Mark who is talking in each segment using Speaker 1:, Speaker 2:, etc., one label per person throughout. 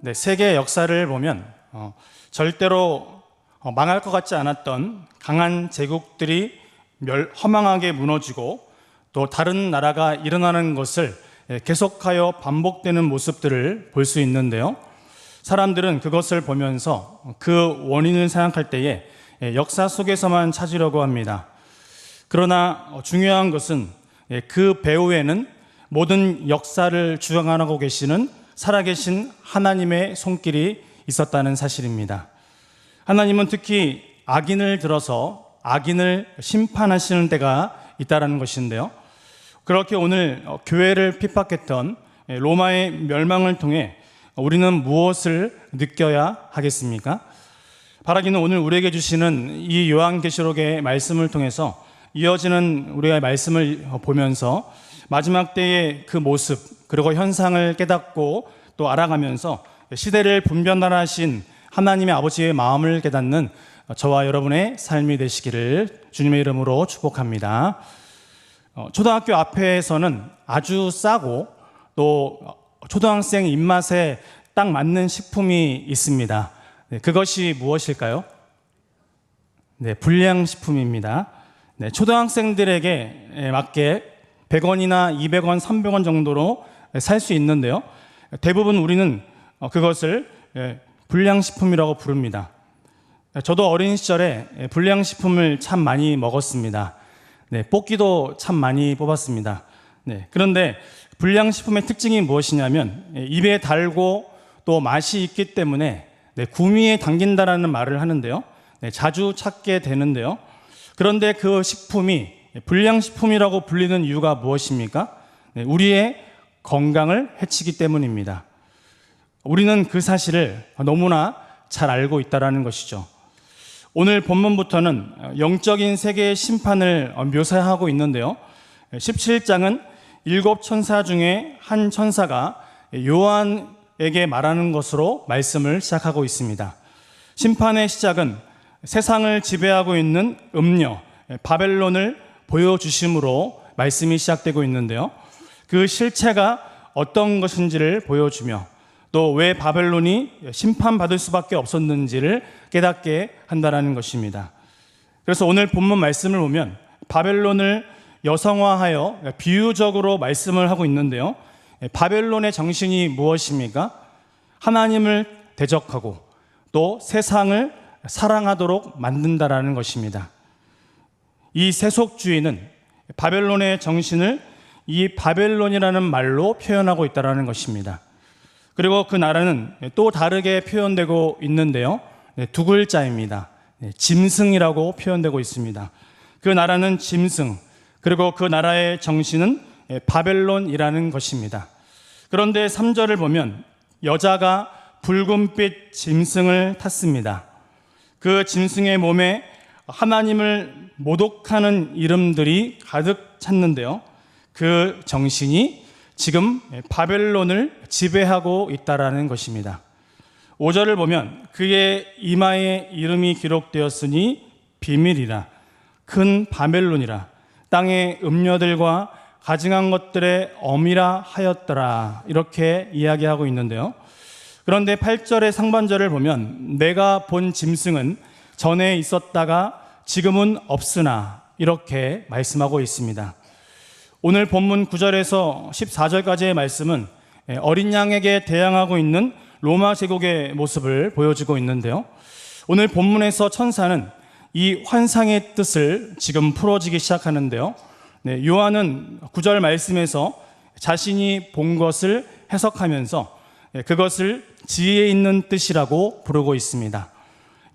Speaker 1: 네, 세계 역사를 보면 절대로 망할 것 같지 않았던 강한 제국들이 허망하게 무너지고 또 다른 나라가 일어나는 것을 계속하여 반복되는 모습들을 볼 수 있는데요. 사람들은 그것을 보면서 그 원인을 생각할 때에 역사 속에서만 찾으려고 합니다. 그러나 중요한 것은 그 배후에는 모든 역사를 주관하고 계시는 살아계신 하나님의 손길이 있었다는 사실입니다. 하나님은 특히 악인을 들어서 악인을 심판하시는 때가 있다는 것인데요. 그렇게 오늘 교회를 핍박했던 로마의 멸망을 통해 우리는 무엇을 느껴야 하겠습니까? 바라기는 오늘 우리에게 주시는 이 요한계시록의 말씀을 통해서 이어지는 우리의 말씀을 보면서 마지막 때의 그 모습 그리고 현상을 깨닫고 또 알아가면서 시대를 분별하신 하나님의 아버지의 마음을 깨닫는 저와 여러분의 삶이 되시기를 주님의 이름으로 축복합니다. 초등학교 앞에서는 아주 싸고 또 초등학생 입맛에 딱 맞는 식품이 있습니다. 그것이 무엇일까요? 불량식품입니다. 초등학생들에게 맞게 100원이나 200원, 300원 정도로 살 수 있는데요. 대부분 우리는 그것을 불량식품이라고 부릅니다. 저도 어린 시절에 불량식품을 참 많이 먹었습니다. 뽑기도 참 많이 뽑았습니다. 그런데 불량식품의 특징이 무엇이냐면 입에 달고 또 맛이 있기 때문에 구미에 당긴다라는 말을 하는데요. 자주 찾게 되는데요. 그런데 그 식품이 불량식품이라고 불리는 이유가 무엇입니까? 우리의 건강을 해치기 때문입니다. 우리는 그 사실을 너무나 잘 알고 있다는 것이죠. 오늘 본문부터는 영적인 세계의 심판을 묘사하고 있는데요. 17장은 7 천사 중에 한 천사가 요한에게 말하는 것으로 말씀을 시작하고 있습니다. 심판의 시작은 세상을 지배하고 있는 음녀 바벨론을 보여주심으로 말씀이 시작되고 있는데요. 그 실체가 어떤 것인지를 보여주며 또 왜 바벨론이 심판받을 수밖에 없었는지를 깨닫게 한다는 것입니다. 그래서 오늘 본문 말씀을 보면 바벨론을 여성화하여 비유적으로 말씀을 하고 있는데요. 바벨론의 정신이 무엇입니까? 하나님을 대적하고 또 세상을 사랑하도록 만든다라는 것입니다. 이 세속주의는 바벨론의 정신을 이 바벨론이라는 말로 표현하고 있다는 것입니다. 그리고 그 나라는 또 다르게 표현되고 있는데요. 2글자입니다. 짐승이라고 표현되고 있습니다. 그 나라는 짐승, 그리고 그 나라의 정신은 바벨론이라는 것입니다. 그런데 3절을 보면 여자가 붉은빛 짐승을 탔습니다. 그 짐승의 몸에 하나님을 모독하는 이름들이 가득 찼는데요. 그 정신이 지금 바벨론을 지배하고 있다라는 것입니다. 5절을 보면 그의 이마에 이름이 기록되었으니 비밀이라 큰 바벨론이라 땅의 음녀들과 가증한 것들의 어미라 하였더라 이렇게 이야기하고 있는데요. 그런데 8절의 상반절을 보면 내가 본 짐승은 전에 있었다가 지금은 없으나 이렇게 말씀하고 있습니다. 오늘 본문 9절에서 14절까지의 말씀은 어린 양에게 대항하고 있는 로마 제국의 모습을 보여주고 있는데요. 오늘 본문에서 천사는 이 환상의 뜻을 지금 풀어지기 시작하는데요. 요한은 9절 말씀에서 자신이 본 것을 해석하면서 그것을 지혜 있는 뜻이라고 부르고 있습니다.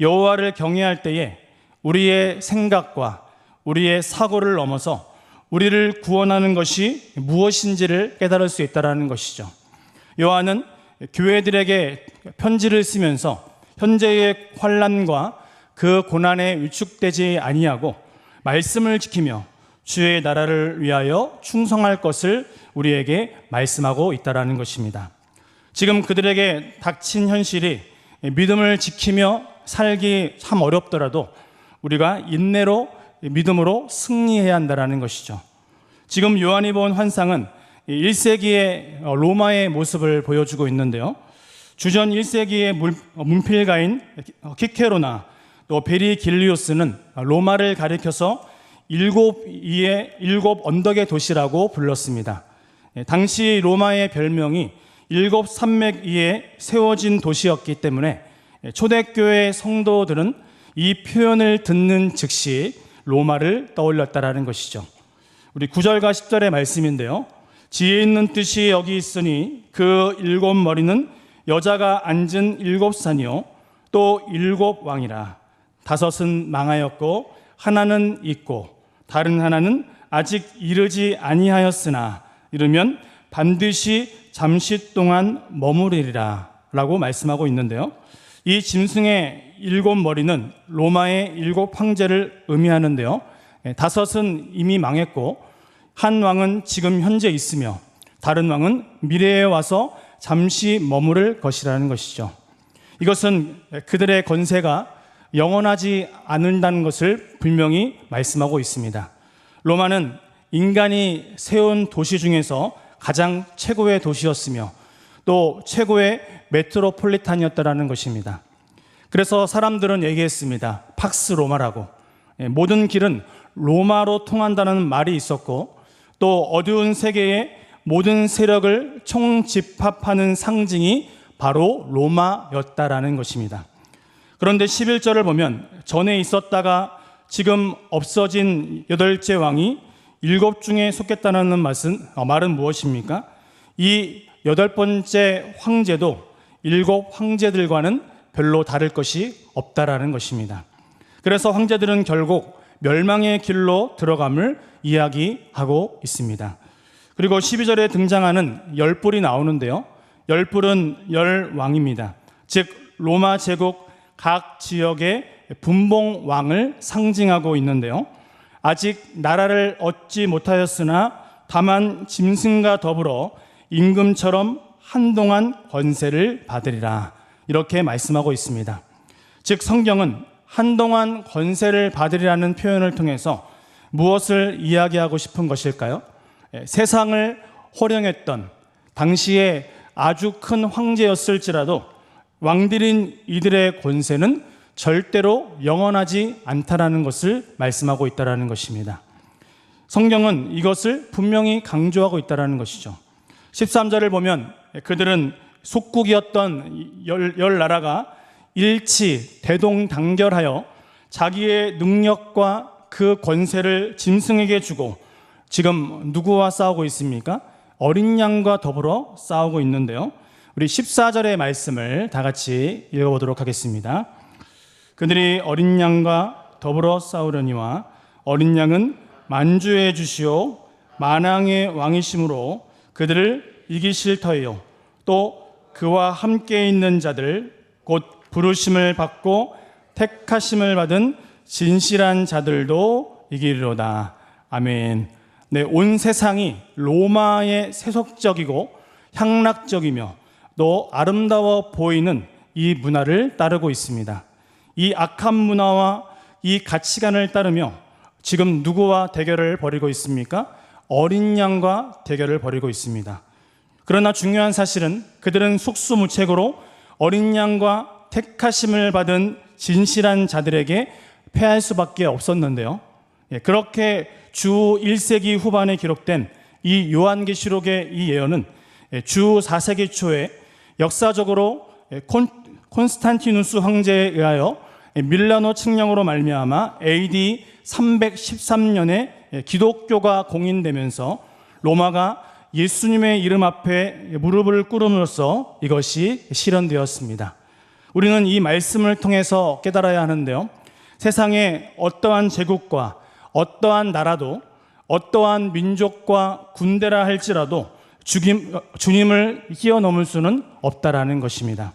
Speaker 1: 여호와를 경외할 때에 우리의 생각과 우리의 사고를 넘어서 우리를 구원하는 것이 무엇인지를 깨달을 수 있다는 것이죠. 요한은 교회들에게 편지를 쓰면서 현재의 환난과 그 고난에 위축되지 아니하고 말씀을 지키며 주의 나라를 위하여 충성할 것을 우리에게 말씀하고 있다는 것입니다. 지금 그들에게 닥친 현실이 믿음을 지키며 살기 참 어렵더라도 우리가 인내로 믿음으로 승리해야 한다는 것이죠. 지금 요한이 본 환상은 1세기의 로마의 모습을 보여주고 있는데요. 주전 1세기의 문필가인 키케로나 또 베리길리오스는 로마를 가리켜서 일곱 언덕의 도시라고 불렀습니다. 당시 로마의 별명이 일곱 산맥 위에 세워진 도시였기 때문에 초대교회 성도들은 이 표현을 듣는 즉시 로마를 떠올렸다라는 것이죠. 우리 9절과 10절의 말씀인데요. 지혜 있는 뜻이 여기 있으니 그 일곱 머리는 여자가 앉은 일곱 산이요 또 일곱 왕이라. 다섯은 망하였고 하나는 있고 다른 하나는 아직 이르지 아니하였으나 이르면 반드시 잠시 동안 머무르리라 라고 말씀하고 있는데요. 이 짐승의 일곱 머리는 로마의 일곱 황제를 의미하는데요. 다섯은 이미 망했고 한 왕은 지금 현재 있으며 다른 왕은 미래에 와서 잠시 머무를 것이라는 것이죠. 이것은 그들의 권세가 영원하지 않는다는 것을 분명히 말씀하고 있습니다. 로마는 인간이 세운 도시 중에서 가장 최고의 도시였으며 또 최고의 메트로폴리탄이었다는 것입니다. 그래서 사람들은 얘기했습니다. 팍스 로마라고. 모든 길은 로마로 통한다는 말이 있었고 또 어두운 세계의 모든 세력을 총집합하는 상징이 바로 로마였다라는 것입니다. 그런데 11절을 보면 전에 있었다가 지금 없어진 여덟째 왕이 일곱 중에 속했다는 말은 무엇입니까? 이 여덟 번째 황제도 일곱 황제들과는 별로 다를 것이 없다라는 것입니다. 그래서 황제들은 결국 멸망의 길로 들어감을 이야기하고 있습니다. 그리고 12절에 등장하는 열뿔이 나오는데요. 열뿔은 열왕입니다. 즉 로마 제국 각 지역의 분봉왕을 상징하고 있는데요. 아직 나라를 얻지 못하였으나 다만 짐승과 더불어 임금처럼 한동안 권세를 받으리라 이렇게 말씀하고 있습니다. 즉 성경은 한동안 권세를 받으리라는 표현을 통해서 무엇을 이야기하고 싶은 것일까요? 세상을 호령했던 당시에 아주 큰 황제였을지라도 왕들인 이들의 권세는 절대로 영원하지 않다라는 것을 말씀하고 있다라는 것입니다. 성경은 이것을 분명히 강조하고 있다라는 것이죠. 13절을 보면 그들은 속국이었던 열 나라가 일치 대동단결하여 자기의 능력과 그 권세를 짐승에게 주고 지금 누구와 싸우고 있습니까? 어린 양과 더불어 싸우고 있는데요. 우리 14절의 말씀을 다 같이 읽어보도록 하겠습니다. 그들이 어린 양과 더불어 싸우려니와 어린 양은 만주의 주시오 만왕의 왕이심으로 그들을 이기실 터이요 또 그와 함께 있는 자들 곧 부르심을 받고 택하심을 받은 진실한 자들도 이기리로다. 아멘. 네, 온 세상이 로마의 세속적이고 향락적이며 또 아름다워 보이는 이 문화를 따르고 있습니다. 이 악한 문화와 이 가치관을 따르며 지금 누구와 대결을 벌이고 있습니까? 어린 양과 대결을 벌이고 있습니다. 그러나 중요한 사실은 그들은 속수무책으로 어린 양과 택하심을 받은 진실한 자들에게 패할 수밖에 없었는데요. 그렇게 주 1세기 후반에 기록된 이 요한계시록의 이 예언은 주 4세기 초에 역사적으로 콘스탄티누스 황제에 의하여 밀라노 칙령으로 말미암아 AD 313년에 기독교가 공인되면서 로마가 예수님의 이름 앞에 무릎을 꿇음으로써 이것이 실현되었습니다. 우리는 이 말씀을 통해서 깨달아야 하는데요. 세상에 어떠한 제국과 어떠한 나라도 어떠한 민족과 군대라 할지라도 주님을 뛰어넘을 수는 없다라는 것입니다.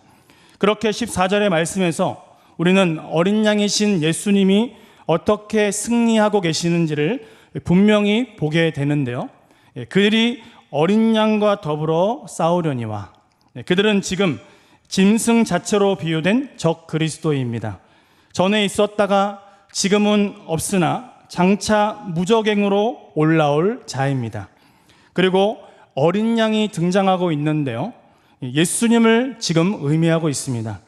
Speaker 1: 그렇게 14절의 말씀에서 우리는 어린 양이신 예수님이 어떻게 승리하고 계시는지를 분명히 보게 되는데요. 그들이 어린 양과 더불어 싸우려니와 그들은 지금 짐승 자체로 비유된 적 그리스도입니다. 전에 있었다가 지금은 없으나 장차 무적행으로 올라올 자입니다. 그리고 어린 양이 등장하고 있는데요. 예수님을 지금 의미하고 있습니다.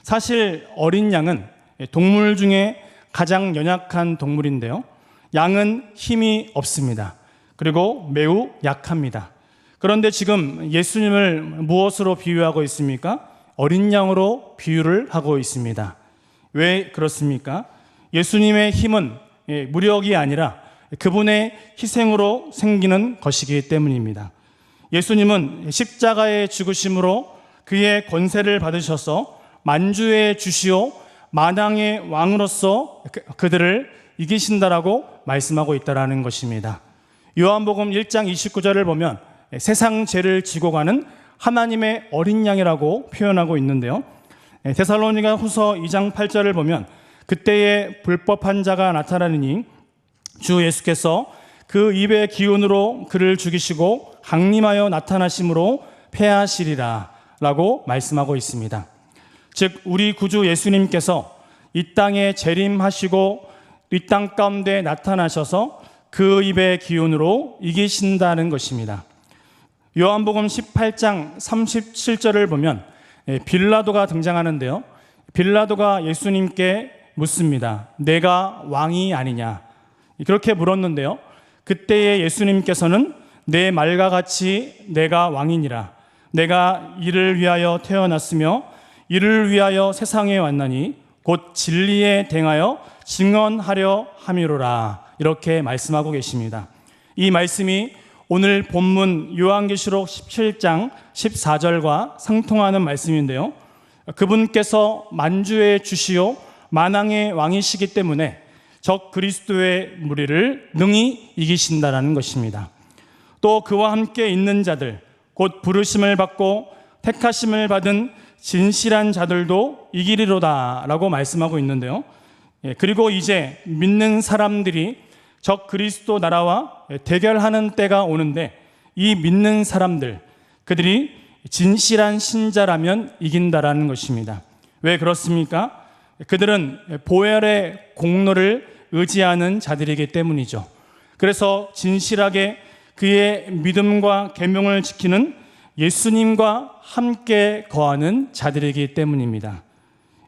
Speaker 1: 사실 어린 양은 동물 중에 가장 연약한 동물인데요. 양은 힘이 없습니다. 그리고 매우 약합니다. 그런데 지금 예수님을 무엇으로 비유하고 있습니까? 어린 양으로 비유를 하고 있습니다. 왜 그렇습니까? 예수님의 힘은 무력이 아니라 그분의 희생으로 생기는 것이기 때문입니다. 예수님은 십자가의 죽으심으로 그의 권세를 받으셔서 만주의 주시오 만왕의 왕으로서 그들을 이기신다라고 말씀하고 있다라는 것입니다. 요한복음 1장 29절을 보면 세상 죄를 지고 가는 하나님의 어린 양이라고 표현하고 있는데요. 데살로니가 후서 2장 8절을 보면 그때에 불법한 자가 나타나니 주 예수께서 그 입의 기운으로 그를 죽이시고 강림하여 나타나심으로 패하시리라 라고 말씀하고 있습니다. 즉 우리 구주 예수님께서 이 땅에 재림하시고 이 땅 가운데 나타나셔서 그 입의 기운으로 이기신다는 것입니다. 요한복음 18장 37절을 보면 빌라도가 등장하는데요. 빌라도가 예수님께 묻습니다. 내가 왕이 아니냐? 그렇게 물었는데요. 그때에 예수님께서는 내 말과 같이 내가 왕이니라. 내가 이를 위하여 태어났으며 이를 위하여 세상에 왔나니 곧 진리에 대하여 증언하려 함이로라. 이렇게 말씀하고 계십니다. 이 말씀이 오늘 본문 요한계시록 17장 14절과 상통하는 말씀인데요. 그분께서 만주의 주시오 만왕의 왕이시기 때문에 적 그리스도의 무리를 능히 이기신다라는 것입니다. 또 그와 함께 있는 자들, 곧 부르심을 받고 택하심을 받은 진실한 자들도 이기리로다 라고 말씀하고 있는데요. 그리고 이제 믿는 사람들이 적 그리스도 나라와 대결하는 때가 오는데 이 믿는 사람들, 그들이 진실한 신자라면 이긴다라는 것입니다. 왜 그렇습니까? 그들은 보혈의 공로를 의지하는 자들이기 때문이죠. 그래서 진실하게 그의 믿음과 계명을 지키는 예수님과 함께 거하는 자들이기 때문입니다.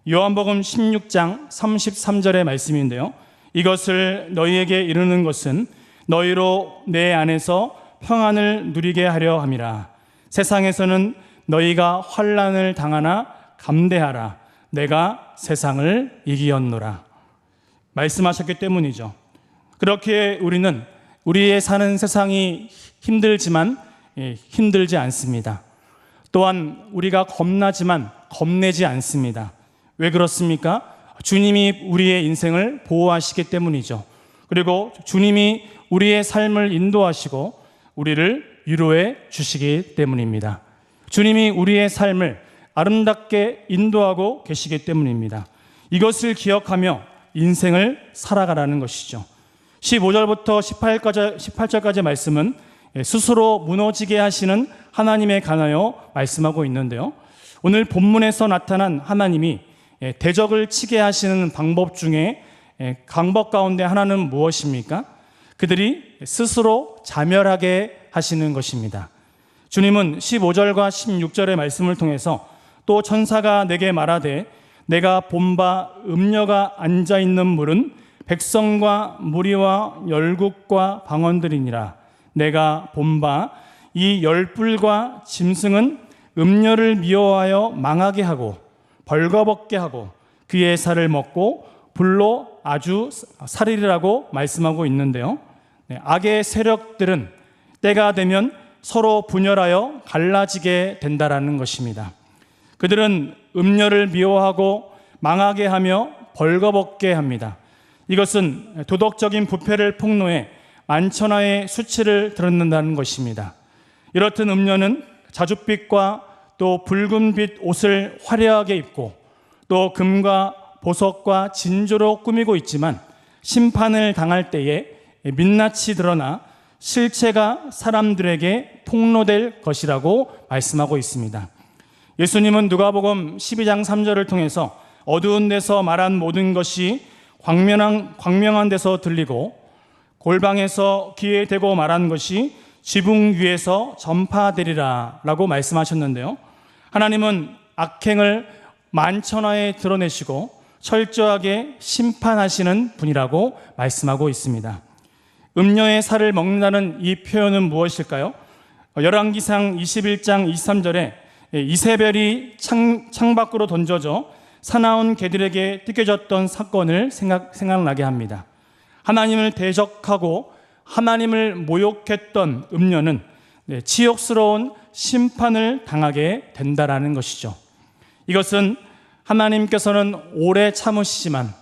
Speaker 1: 요한복음 16장 33절의 말씀인데요. 이것을 너희에게 이르는 것은 너희로 내 안에서 평안을 누리게 하려 함이라. 세상에서는 너희가 환난을 당하나 감대하라. 내가 세상을 이기었노라. 말씀하셨기 때문이죠. 그렇게 우리는 우리의 사는 세상이 힘들지만 힘들지 않습니다. 또한 우리가 겁나지만 겁내지 않습니다. 왜 그렇습니까? 주님이 우리의 인생을 보호하시기 때문이죠. 그리고 주님이 우리의 삶을 인도하시고 우리를 위로해 주시기 때문입니다. 주님이 우리의 삶을 아름답게 인도하고 계시기 때문입니다. 이것을 기억하며 인생을 살아가라는 것이죠. 15절부터 18절까지 말씀은 스스로 무너지게 하시는 하나님에 관하여 말씀하고 있는데요. 오늘 본문에서 나타난 하나님이 대적을 치게 하시는 방법 중에 방법 가운데 하나는 무엇입니까? 그들이 스스로 자멸하게 하시는 것입니다. 주님은 15절과 16절의 말씀을 통해서 또 천사가 내게 말하되 내가 본바 음녀가 앉아있는 물은 백성과 무리와 열국과 방언들이니라. 내가 본바 이 열불과 짐승은 음녀를 미워하여 망하게 하고 벌거벗게 하고 그의 살을 먹고 불로 아주 살이라고 말씀하고 있는데요. 악의 세력들은 때가 되면 서로 분열하여 갈라지게 된다라는 것입니다. 그들은 음녀를 미워하고 망하게 하며 벌거벗게 합니다. 이것은 도덕적인 부패를 폭로해 만천하의 수치를 드러낸다는 것입니다. 이렇듯 음녀는 자줏빛과 또 붉은빛 옷을 화려하게 입고 또 금과 보석과 진주로 꾸미고 있지만 심판을 당할 때에 민낯이 드러나 실체가 사람들에게 폭로될 것이라고 말씀하고 있습니다. 예수님은 누가복음 12장 3절을 통해서 어두운 데서 말한 모든 것이 광명한 데서 들리고 골방에서 귀에 대고 말한 것이 지붕 위에서 전파되리라 라고 말씀하셨는데요. 하나님은 악행을 만천하에 드러내시고 철저하게 심판하시는 분이라고 말씀하고 있습니다. 음녀의 살을 먹는다는 이 표현은 무엇일까요? 열왕기상 21장 23절에 이세벨이 창밖으로 던져져 사나운 개들에게 뜯겨졌던 사건을 생각나게 합니다. 하나님을 대적하고 하나님을 모욕했던 음녀는 치욕스러운 심판을 당하게 된다라는 것이죠. 이것은 하나님께서는 오래 참으시지만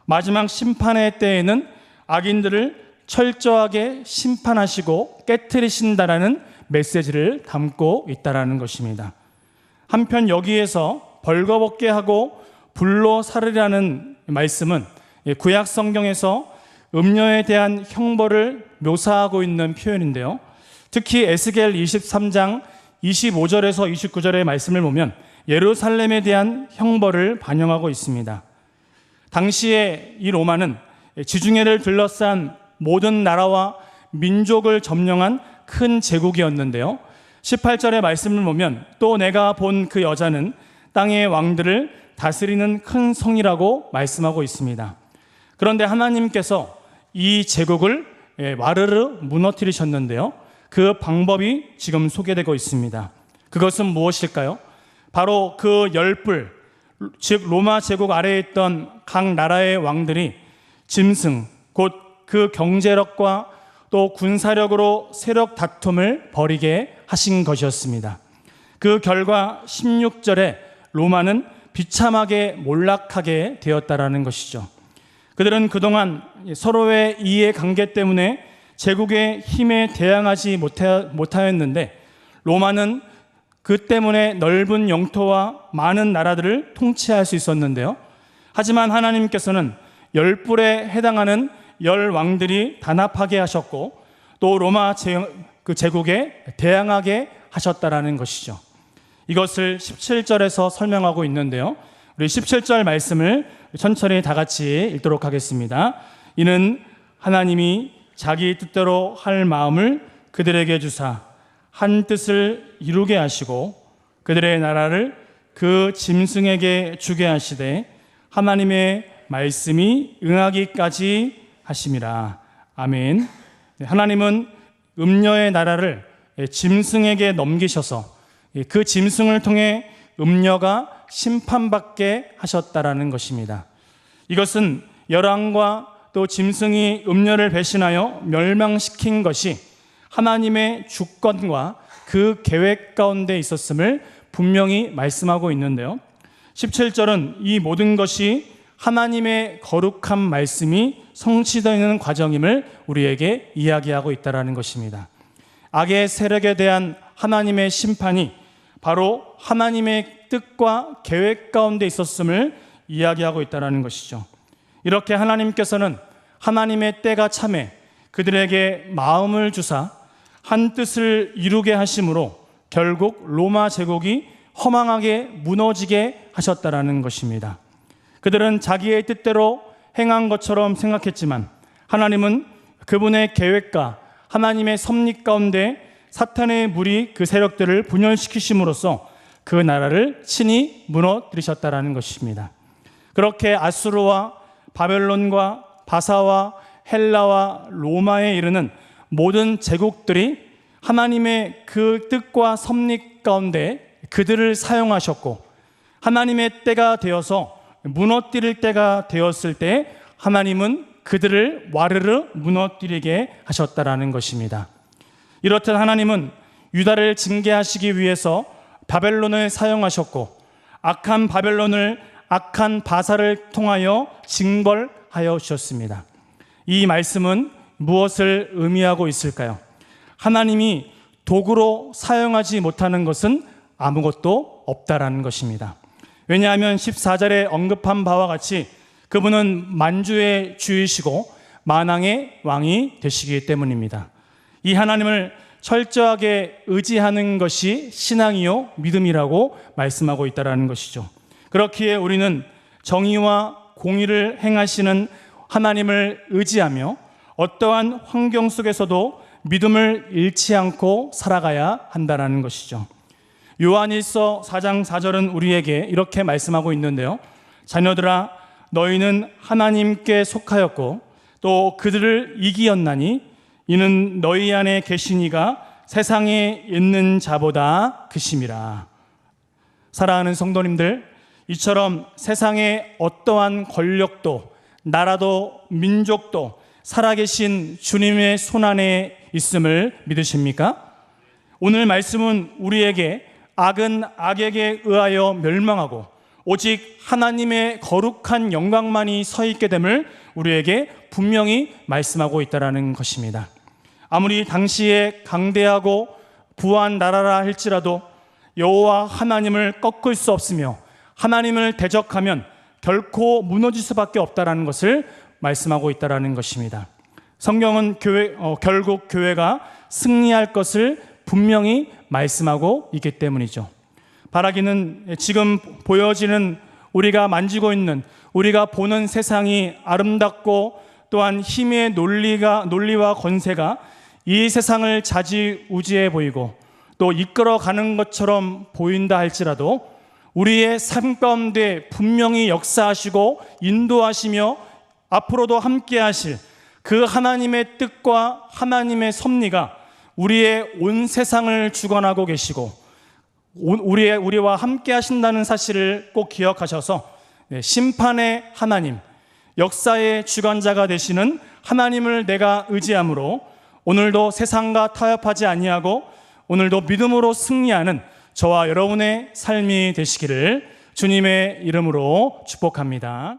Speaker 1: 마지막 심판의 때에는 악인들을 철저하게 심판하시고 깨트리신다라는 메시지를 담고 있다라는 것입니다. 한편 여기에서 벌거벗게 하고 불로 살으라는 말씀은 구약 성경에서 음녀에 대한 형벌을 묘사하고 있는 표현인데요. 특히 에스겔 23장 25절에서 29절의 말씀을 보면 예루살렘에 대한 형벌을 반영하고 있습니다. 당시에 이 로마는 지중해를 둘러싼 모든 나라와 민족을 점령한 큰 제국이었는데요. 18절의 말씀을 보면 또 내가 본 그 여자는 땅의 왕들을 다스리는 큰 성이라고 말씀하고 있습니다. 그런데 하나님께서 이 제국을 와르르 무너뜨리셨는데요. 그 방법이 지금 소개되고 있습니다. 그것은 무엇일까요? 바로 그 열불, 즉 로마 제국 아래에 있던 각 나라의 왕들이 짐승, 곧 그 경제력과 또 군사력으로 세력 다툼을 벌이게 하신 것이었습니다. 그 결과 16절에 로마는 비참하게 몰락하게 되었다라는 것이죠. 그들은 그동안 서로의 이해관계 때문에 제국의 힘에 대항하지 못하였는데 로마는 그 때문에 넓은 영토와 많은 나라들을 통치할 수 있었는데요. 하지만 하나님께서는 열불에 해당하는 열 왕들이 단합하게 하셨고 또 로마 제국에 대항하게 하셨다라는 것이죠. 이것을 17절에서 설명하고 있는데요. 우리 17절 말씀을 천천히 다 같이 읽도록 하겠습니다. 이는 하나님이 자기 뜻대로 할 마음을 그들에게 주사 한 뜻을 이루게 하시고 그들의 나라를 그 짐승에게 주게 하시되 하나님의 말씀이 응하기까지 하심이라. 아멘. 하나님은 음녀의 나라를 짐승에게 넘기셔서 그 짐승을 통해 음녀가 심판받게 하셨다라는 것입니다. 이것은 열왕과 또 짐승이 음녀를 배신하여 멸망시킨 것이 하나님의 주권과 그 계획 가운데 있었음을 분명히 말씀하고 있는데요. 17절은 이 모든 것이 하나님의 거룩한 말씀이 성취되는 과정임을 우리에게 이야기하고 있다는 것입니다. 악의 세력에 대한 하나님의 심판이 바로 하나님의 뜻과 계획 가운데 있었음을 이야기하고 있다는 것이죠. 이렇게 하나님께서는 하나님의 때가 참에 그들에게 마음을 주사 한 뜻을 이루게 하심으로 결국 로마 제국이 허망하게 무너지게 하셨다는 것입니다. 그들은 자기의 뜻대로 행한 것처럼 생각했지만 하나님은 그분의 계획과 하나님의 섭리 가운데 사탄의 무리 그 세력들을 분열시키심으로써 그 나라를 친히 무너뜨리셨다는 것입니다. 그렇게 아수르와 바벨론과 바사와 헬라와 로마에 이르는 모든 제국들이 하나님의 그 뜻과 섭리 가운데 그들을 사용하셨고 하나님의 때가 되어서 무너뜨릴 때가 되었을 때 하나님은 그들을 와르르 무너뜨리게 하셨다라는 것입니다. 이렇듯 하나님은 유다를 징계하시기 위해서 바벨론을 사용하셨고 악한 바벨론을 악한 바사를 통하여 징벌하여 주셨습니다. 이 말씀은 무엇을 의미하고 있을까요? 하나님이 도구로 사용하지 못하는 것은 아무것도 없다라는 것입니다. 왜냐하면 14절에 언급한 바와 같이 그분은 만주의 주이시고 만왕의 왕이 되시기 때문입니다. 이 하나님을 철저하게 의지하는 것이 신앙이요 믿음이라고 말씀하고 있다는 것이죠. 그렇기에 우리는 정의와 공의를 행하시는 하나님을 의지하며 어떠한 환경 속에서도 믿음을 잃지 않고 살아가야 한다는 것이죠. 요한일서 4장 4절은 우리에게 이렇게 말씀하고 있는데요. 자녀들아, 너희는 하나님께 속하였고 또 그들을 이기었나니 이는 너희 안에 계신 이가 세상에 있는 자보다 크심이라. 사랑하는 성도님들, 이처럼 세상의 어떠한 권력도 나라도 민족도 살아계신 주님의 손안에 있음을 믿으십니까? 오늘 말씀은 우리에게 악은 악에게 의하여 멸망하고 오직 하나님의 거룩한 영광만이 서 있게 됨을 우리에게 분명히 말씀하고 있다는 것입니다. 아무리 당시에 강대하고 부한 나라라 할지라도 여호와 하나님을 꺾을 수 없으며 하나님을 대적하면 결코 무너질 수밖에 없다는 것을 말씀하고 있다는 것입니다. 성경은 결국 교회가 승리할 것을 분명히 말씀하고 있기 때문이죠. 바라기는 지금 보여지는 우리가 만지고 있는 우리가 보는 세상이 아름답고 또한 힘의 논리와 권세가 이 세상을 좌지우지해 보이고 또 이끌어가는 것처럼 보인다 할지라도 우리의 삶 가운데 분명히 역사하시고 인도하시며 앞으로도 함께 하실 그 하나님의 뜻과 하나님의 섭리가 우리의 온 세상을 주관하고 계시고 우리와 함께 하신다는 사실을 꼭 기억하셔서 심판의 하나님, 역사의 주관자가 되시는 하나님을 내가 의지함으로 오늘도 세상과 타협하지 아니하고 오늘도 믿음으로 승리하는 저와 여러분의 삶이 되시기를 주님의 이름으로 축복합니다.